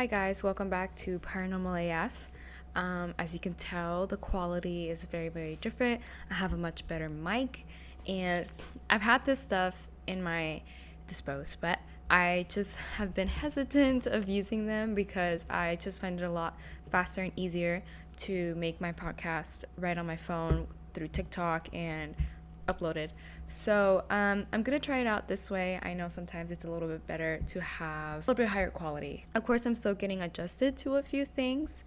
Hi guys, welcome back to Paranormal AF. As you can tell, the quality is very, very different. I have a much better mic, and I've had this stuff in my disposal, but I just have been hesitant of using them because I just find it a lot faster and easier to make my podcast right on my phone through TikTok and uploaded. So I'm gonna try it out this way. I know sometimes it's a little bit better to have a little bit higher quality. Of course, I'm still getting adjusted to a few things,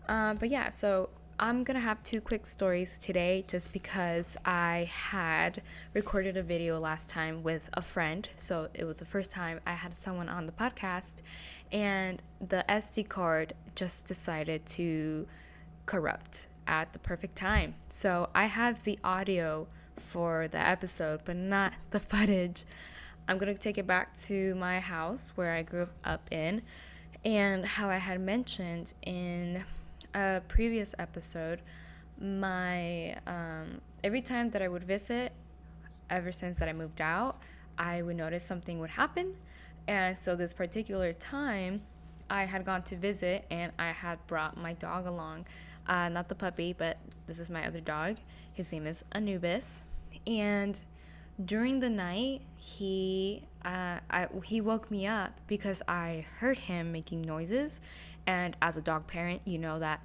but yeah. So I'm gonna have two quick stories today, just because I had recorded a video last time with a friend. So it was the first time I had someone on the podcast, and the SD card just decided to corrupt at the perfect time. So I have the audio for the episode, but not the footage. I'm gonna take it back to my house where I grew up in, and how I had mentioned in a previous episode, my every time that I would visit, ever since that I moved out, I would notice something would happen. And so this particular time, I had gone to visit and I had brought my dog along. Not the puppy, but this is my other dog. His name is Anubis. And during the night, he woke me up because I heard him making noises. And as a dog parent, you know that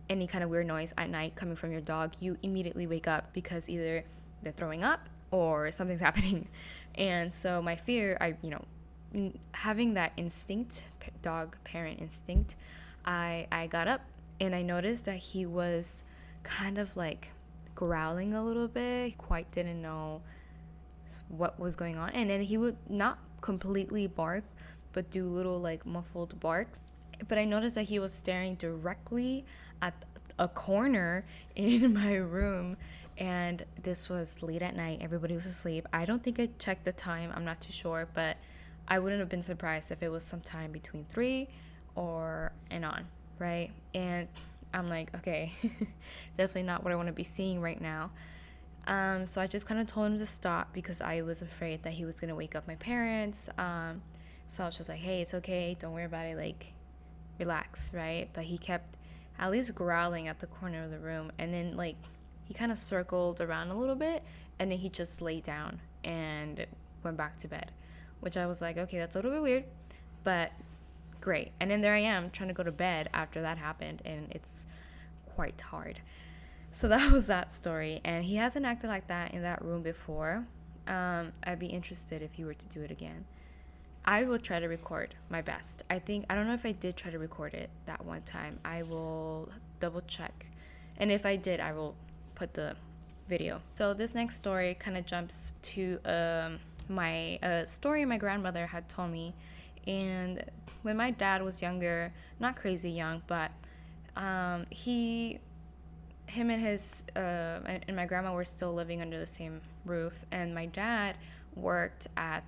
any kind of weird noise at night coming from your dog, you immediately wake up because either they're throwing up or something's happening. And so my fear, having that instinct, dog parent instinct, I got up and I noticed that he was kind of like growling a little bit. He quite didn't know what was going on. And then he would not completely bark, but do little like muffled barks. But I noticed that he was staring directly at a corner in my room. And this was late at night. Everybody was asleep. I don't think I checked the time. I'm not too sure, but I wouldn't have been surprised if it was sometime between 3 or and on, right? And I'm like, okay, definitely not what I want to be seeing right now. So I just kind of told him to stop because I was afraid that he was going to wake up my parents. So I was just like, hey, it's okay. Don't worry about it. Like, relax, right? But he kept at least growling at the corner of the room. And then, like, he kind of circled around a little bit. And then he just lay down and went back to bed, which I was like, okay, that's a little bit weird, but great. And then there I am trying to go to bed after that happened, and it's quite hard. So that was that story, and he hasn't acted like that in that room before. I'd be interested if he were to do it again. I will try to record my best. I don't know if I did try to record it that one time. I will double check, and if I did, I will put the video. So this next story kind of jumps to my story my grandmother had told me. And when my dad was younger, not crazy young, but him and his and my grandma were still living under the same roof, and my dad worked at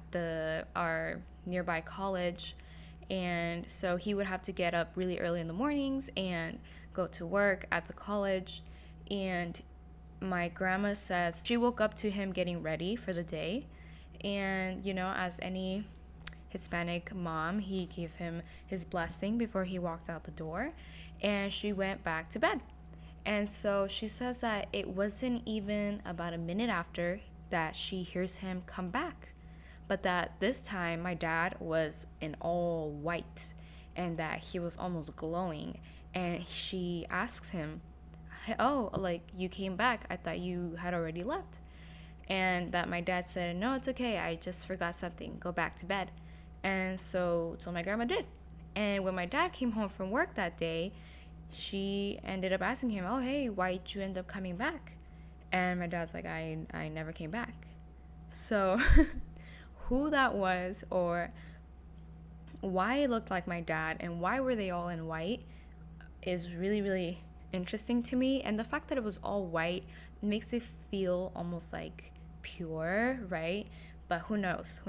our nearby college, and so he would have to get up really early in the mornings and go to work at the college. And my grandma says she woke up to him getting ready for the day, and as any Hispanic mom, he gave him his blessing before he walked out the door, and she went back to bed. And so she says that it wasn't even about a minute after that she hears him come back, but that this time my dad was in all white and that he was almost glowing. And she asks him, oh, like, you came back, I thought you had already left. And that my dad said, no, it's okay, I just forgot something, go back to bed. And so my grandma did. And when my dad came home from work that day, she ended up asking him, oh, hey, why'd you end up coming back? And my dad's like, I never came back. So who that was, or why it looked like my dad and why were they all in white, is really, really interesting to me. And the fact that it was all white makes it feel almost like pure, right? But who knows?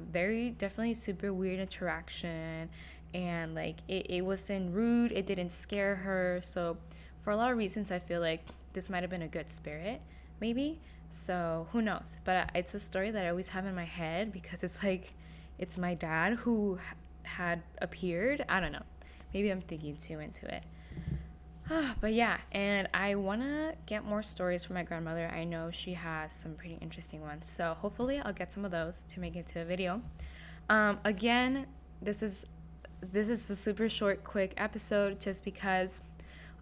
Very definitely super weird interaction, and like it wasn't rude, it didn't scare her. So for a lot of reasons, I feel like this might have been a good spirit, maybe. So who knows? But it's a story that I always have in my head because it's like it's my dad who had appeared. I don't know. maybe I'm thinking too into it. But yeah, and I want to get more stories from my grandmother. I know she has some pretty interesting ones. So hopefully I'll get some of those to make it to a video. Again, this is a super short, quick episode just because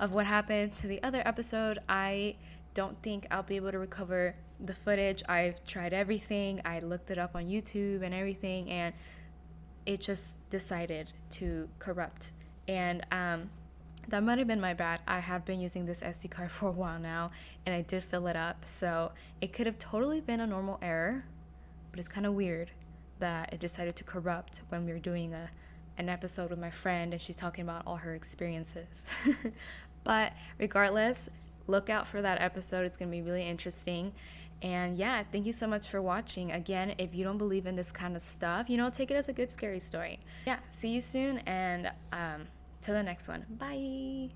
of what happened to the other episode. I don't think I'll be able to recover the footage. I've tried everything. I looked it up on YouTube and everything, and it just decided to corrupt. And that might have been my bad. I have been using this SD card for a while now, and I did fill it up. So it could have totally been a normal error, but it's kind of weird that it decided to corrupt when we were doing an episode with my friend and she's talking about all her experiences. But regardless, look out for that episode. It's going to be really interesting. And yeah, thank you so much for watching. Again, if you don't believe in this kind of stuff, take it as a good scary story. Yeah, see you soon, and till the next one. Bye.